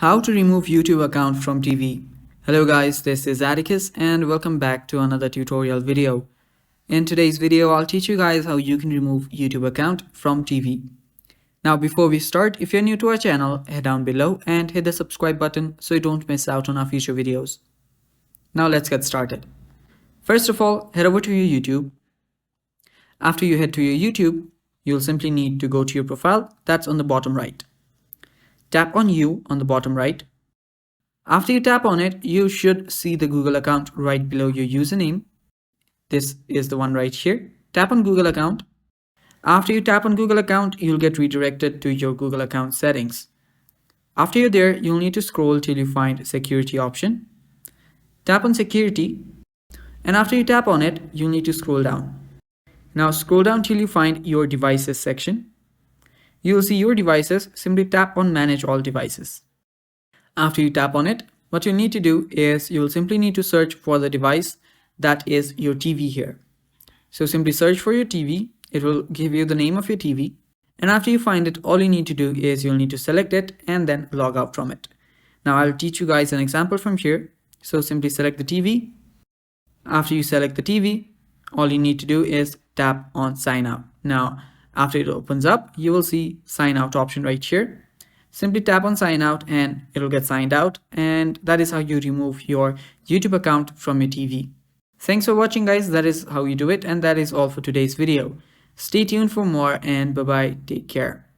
How to remove YouTube account from TV. Hello guys, this is Atticus and welcome back to another tutorial video. In today's video, I'll teach you guys how you can remove YouTube account from TV. Now before we start, if you're new to our channel, head down below and hit the subscribe button so you don't miss out on our future videos. Now let's get started. First of all, head over to your YouTube. After you head to your YouTube, you'll simply need to go to your profile that's on the bottom right. Tap on You on the bottom right. After you tap on it, you should see the Google account right below your username. This is the one right here. Tap on Google account. After you tap on Google account, you'll get redirected to your Google account settings. After you're there, you'll need to scroll till you find security option. Tap on security. And after you tap on it, you'll need to scroll down. Now scroll down till you find your devices section. You will see your devices. Simply tap on manage all devices. After you tap on it, what you need to do is you'll simply need to search for the device that is your TV here. So simply search for your TV. It will give you the name of your TV. And after you find it, all you need to do is you'll need to select it and then log out from it. Now I'll teach you guys an example from here. So simply select the TV. After you select the TV, all you need to do is tap on sign out. Now, after it opens up, you will see sign out option right here. Simply tap on sign out and it'll get signed out, and that is how you remove your YouTube account from your TV. Thanks for watching guys. That is how you do it, and that is all for today's video. Stay tuned for more and bye bye. Take care.